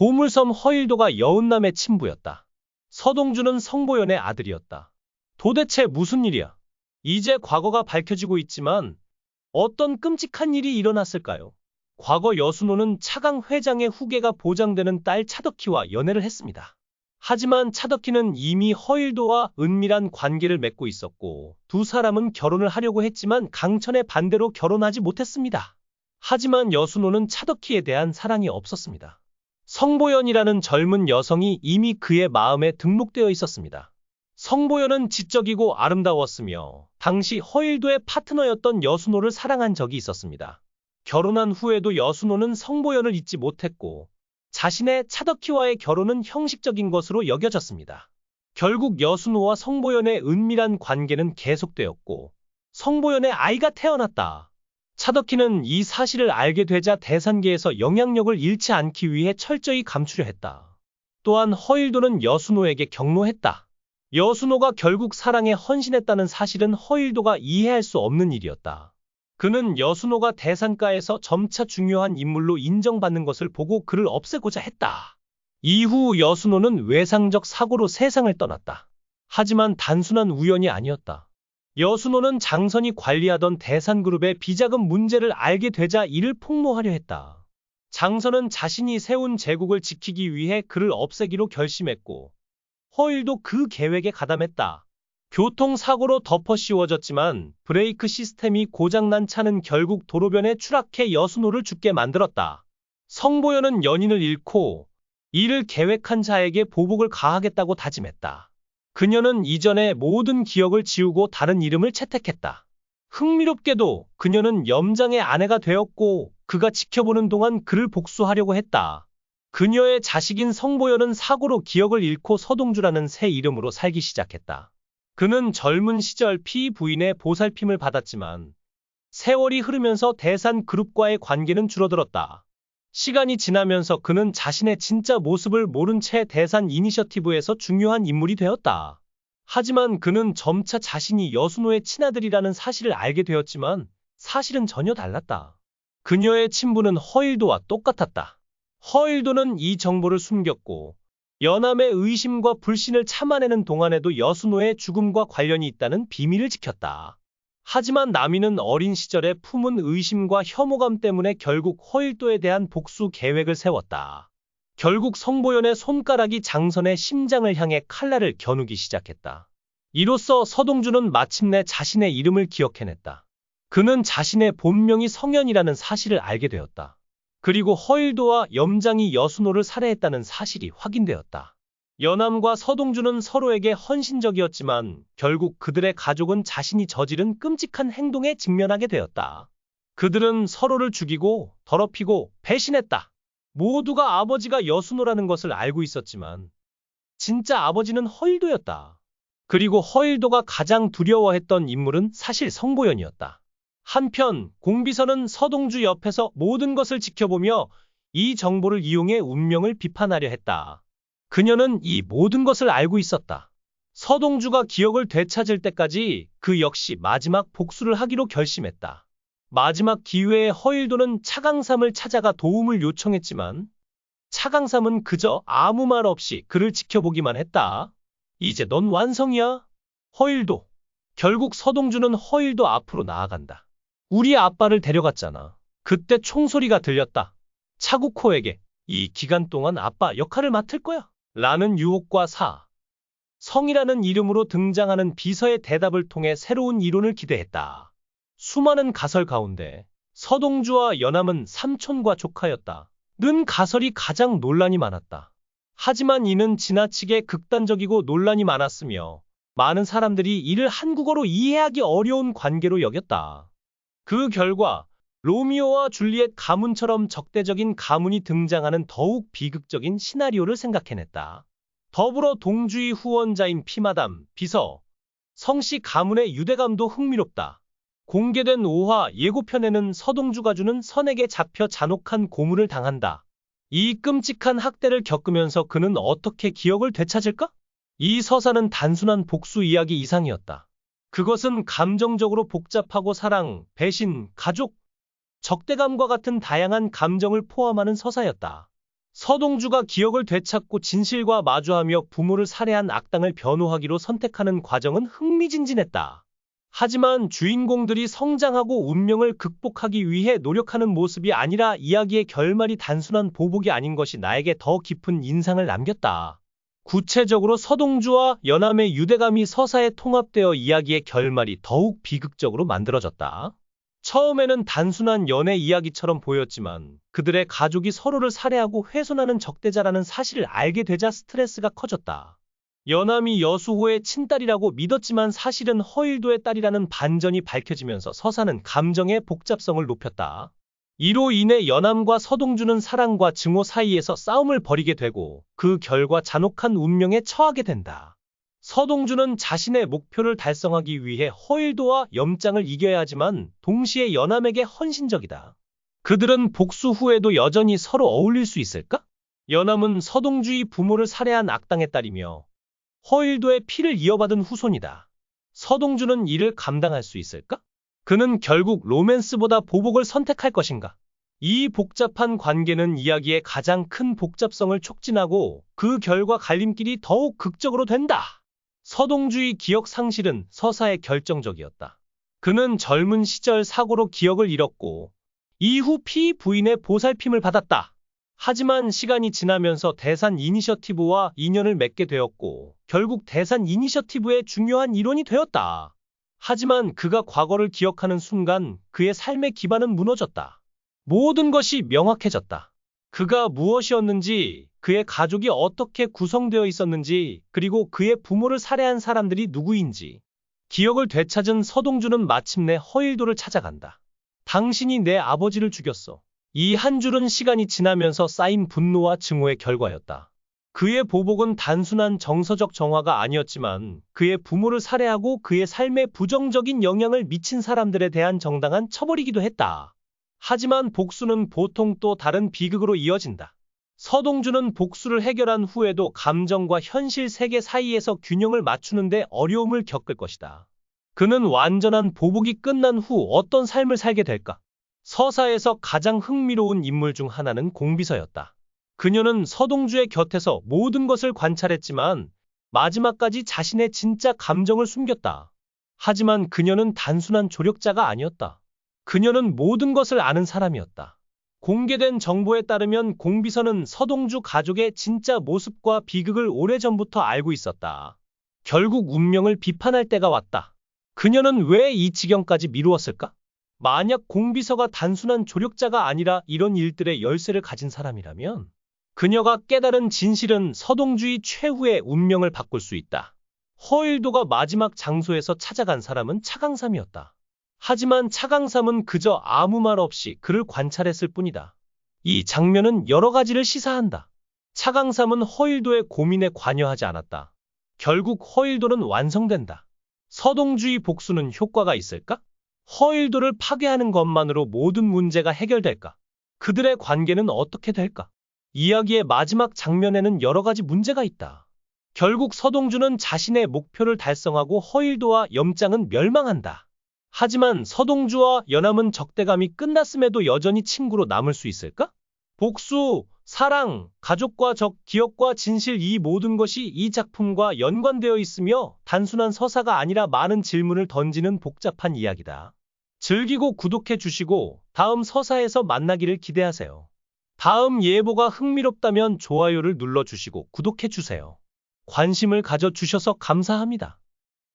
보물섬 허일도가 여운남의 친부였다. 서동주는 성보연의 아들이었다. 도대체 무슨 일이야? 이제 과거가 밝혀지고 있지만 어떤 끔찍한 일이 일어났을까요? 과거 여순호는 차강 회장의 후계가 보장되는 딸 차덕희와 연애를 했습니다. 하지만 차덕희는 이미 허일도와 은밀한 관계를 맺고 있었고 두 사람은 결혼을 하려고 했지만 강천의 반대로 결혼하지 못했습니다. 하지만 여순호는 차덕희에 대한 사랑이 없었습니다. 성보연이라는 젊은 여성이 이미 그의 마음에 등록되어 있었습니다. 성보연은 지적이고 아름다웠으며 당시 허일도의 파트너였던 여순호를 사랑한 적이 있었습니다. 결혼한 후에도 여순호는 성보연을 잊지 못했고 자신의 차덕희와의 결혼은 형식적인 것으로 여겨졌습니다. 결국 여순호와 성보연의 은밀한 관계는 계속되었고 성보연의 아이가 태어났다. 차덕희는 이 사실을 알게 되자 대산계에서 영향력을 잃지 않기 위해 철저히 감추려 했다. 또한 허일도는 여순호에게 경로했다. 여순호가 결국 사랑에 헌신했다는 사실은 허일도가 이해할 수 없는 일이었다. 그는 여순호가 대산가에서 점차 중요한 인물로 인정받는 것을 보고 그를 없애고자 했다. 이후 여순호는 외상적 사고로 세상을 떠났다. 하지만 단순한 우연이 아니었다. 여순호는 장선이 관리하던 대산그룹의 비자금 문제를 알게 되자 이를 폭로하려 했다. 장선은 자신이 세운 제국을 지키기 위해 그를 없애기로 결심했고 허일도 그 계획에 가담했다. 교통사고로 덮어 씌워졌지만 브레이크 시스템이 고장난 차는 결국 도로변에 추락해 여순호를 죽게 만들었다. 성보연은 연인을 잃고 이를 계획한 자에게 보복을 가하겠다고 다짐했다. 그녀는 이전의 모든 기억을 지우고 다른 이름을 채택했다. 흥미롭게도 그녀는 염장의 아내가 되었고 그가 지켜보는 동안 그를 복수하려고 했다. 그녀의 자식인 성보연은 사고로 기억을 잃고 서동주라는 새 이름으로 살기 시작했다. 그는 젊은 시절 피이 부인의 보살핌을 받았지만 세월이 흐르면서 대산그룹과의 관계는 줄어들었다. 시간이 지나면서 그는 자신의 진짜 모습을 모른 채 대산 이니셔티브에서 중요한 인물이 되었다. 하지만 그는 점차 자신이 여순호의 친아들이라는 사실을 알게 되었지만 사실은 전혀 달랐다. 그녀의 친부는 허일도와 똑같았다. 허일도는 이 정보를 숨겼고 여남의 의심과 불신을 참아내는 동안에도 여순호의 죽음과 관련이 있다는 비밀을 지켰다. 하지만 남이는 어린 시절에 품은 의심과 혐오감 때문에 결국 허일도에 대한 복수 계획을 세웠다. 결국 성보연의 손가락이 장선의 심장을 향해 칼날을 겨누기 시작했다. 이로써 서동주는 마침내 자신의 이름을 기억해냈다. 그는 자신의 본명이 성현이라는 사실을 알게 되었다. 그리고 허일도와 염장이 여순호를 살해했다는 사실이 확인되었다. 여남과 서동주는 서로에게 헌신적이었지만 결국 그들의 가족은 자신이 저지른 끔찍한 행동에 직면하게 되었다. 그들은 서로를 죽이고 더럽히고 배신했다. 모두가 아버지가 여순호라는 것을 알고 있었지만 진짜 아버지는 허일도였다. 그리고 허일도가 가장 두려워했던 인물은 사실 성보연이었다. 한편 공비서는 서동주 옆에서 모든 것을 지켜보며 이 정보를 이용해 운명을 비판하려 했다. 그녀는 이 모든 것을 알고 있었다. 서동주가 기억을 되찾을 때까지 그 역시 마지막 복수를 하기로 결심했다. 마지막 기회에 허일도는 차강삼을 찾아가 도움을 요청했지만 차강삼은 그저 아무 말 없이 그를 지켜보기만 했다. 이제 넌 완성이야, 허일도. 결국 서동주는 허일도 앞으로 나아간다. 우리 아빠를 데려갔잖아. 그때 총소리가 들렸다. 차국호에게 이 기간 동안 아빠 역할을 맡을 거야 라는 유혹과 성이라는 이름으로 등장하는 비서의 대답을 통해 새로운 이론을 기대했다. 수많은 가설 가운데 서동주와 여남은 삼촌과 조카였다. 는 가설이 가장 논란이 많았다. 하지만 이는 지나치게 극단적이고 논란이 많았으며 많은 사람들이 이를 한국어로 이해하기 어려운 관계로 여겼다. 그 결과 로미오와 줄리엣 가문처럼 적대적인 가문이 등장하는 더욱 비극적인 시나리오를 생각해냈다. 더불어 동주의 후원자인 피마담, 비서, 성씨 가문의 유대감도 흥미롭다. 공개된 5화 예고편에는 서동주가 주는 선에게 잡혀 잔혹한 고문을 당한다. 이 끔찍한 학대를 겪으면서 그는 어떻게 기억을 되찾을까? 이 서사는 단순한 복수 이야기 이상이었다. 그것은 감정적으로 복잡하고 사랑, 배신, 가족, 적대감과 같은 다양한 감정을 포함하는 서사였다. 서동주가 기억을 되찾고 진실과 마주하며 부모를 살해한 악당을 변호하기로 선택하는 과정은 흥미진진했다. 하지만 주인공들이 성장하고 운명을 극복하기 위해 노력하는 모습이 아니라 이야기의 결말이 단순한 보복이 아닌 것이 나에게 더 깊은 인상을 남겼다. 구체적으로 서동주와 연암의 유대감이 서사에 통합되어 이야기의 결말이 더욱 비극적으로 만들어졌다. 처음에는 단순한 연애 이야기처럼 보였지만 그들의 가족이 서로를 살해하고 훼손하는 적대자라는 사실을 알게 되자 스트레스가 커졌다. 연암이 여수호의 친딸이라고 믿었지만 사실은 허일도의 딸이라는 반전이 밝혀지면서 서사는 감정의 복잡성을 높였다. 이로 인해 연암과 서동주는 사랑과 증오 사이에서 싸움을 벌이게 되고 그 결과 잔혹한 운명에 처하게 된다. 서동주는 자신의 목표를 달성하기 위해 허일도와 염장을 이겨야 하지만 동시에 연암에게 헌신적이다. 그들은 복수 후에도 여전히 서로 어울릴 수 있을까? 연암은 서동주의 부모를 살해한 악당의 딸이며 허일도의 피를 이어받은 후손이다. 서동주는 이를 감당할 수 있을까? 그는 결국 로맨스보다 보복을 선택할 것인가? 이 복잡한 관계는 이야기의 가장 큰 복잡성을 촉진하고 그 결과 갈림길이 더욱 극적으로 된다. 서동주의 기억 상실은 서사에 결정적이었다. 그는 젊은 시절 사고로 기억을 잃었고 이후 피 부인의 보살핌을 받았다. 하지만 시간이 지나면서 대산 이니셔티브와 인연을 맺게 되었고 결국 대산 이니셔티브의 중요한 일원이 되었다. 하지만 그가 과거를 기억하는 순간 그의 삶의 기반은 무너졌다. 모든 것이 명확해졌다. 그가 무엇이었는지, 그의 가족이 어떻게 구성되어 있었는지, 그리고 그의 부모를 살해한 사람들이 누구인지. 기억을 되찾은 서동주는 마침내 허일도를 찾아간다. 당신이 내 아버지를 죽였어. 이 한 줄은 시간이 지나면서 쌓인 분노와 증오의 결과였다. 그의 보복은 단순한 정서적 정화가 아니었지만 그의 부모를 살해하고 그의 삶에 부정적인 영향을 미친 사람들에 대한 정당한 처벌이기도 했다. 하지만 복수는 보통 또 다른 비극으로 이어진다. 서동주는 복수를 해결한 후에도 감정과 현실 세계 사이에서 균형을 맞추는데 어려움을 겪을 것이다. 그는 완전한 보복이 끝난 후 어떤 삶을 살게 될까? 서사에서 가장 흥미로운 인물 중 하나는 공비서였다. 그녀는 서동주의 곁에서 모든 것을 관찰했지만 마지막까지 자신의 진짜 감정을 숨겼다. 하지만 그녀는 단순한 조력자가 아니었다. 그녀는 모든 것을 아는 사람이었다. 공개된 정보에 따르면 공비서는 서동주 가족의 진짜 모습과 비극을 오래전부터 알고 있었다. 결국 운명을 비판할 때가 왔다. 그녀는 왜 이 지경까지 미루었을까? 만약 공비서가 단순한 조력자가 아니라 이런 일들의 열쇠를 가진 사람이라면 그녀가 깨달은 진실은 서동주의 최후의 운명을 바꿀 수 있다. 허일도가 마지막 장소에서 찾아간 사람은 차강삼이었다. 하지만 차강삼은 그저 아무 말 없이 그를 관찰했을 뿐이다. 이 장면은 여러 가지를 시사한다. 차강삼은 허일도의 고민에 관여하지 않았다. 결국 허일도는 완성된다. 서동주의 복수는 효과가 있을까? 허일도를 파괴하는 것만으로 모든 문제가 해결될까? 그들의 관계는 어떻게 될까? 이야기의 마지막 장면에는 여러 가지 문제가 있다. 결국 서동주는 자신의 목표를 달성하고 허일도와 염장은 멸망한다. 하지만 서동주와 연암은 적대감이 끝났음에도 여전히 친구로 남을 수 있을까? 복수, 사랑, 가족과 적, 기억과 진실 이 모든 것이 이 작품과 연관되어 있으며 단순한 서사가 아니라 많은 질문을 던지는 복잡한 이야기다. 즐기고 구독해 주시고 다음 서사에서 만나기를 기대하세요. 다음 예보가 흥미롭다면 좋아요를 눌러주시고 구독해 주세요. 관심을 가져주셔서 감사합니다.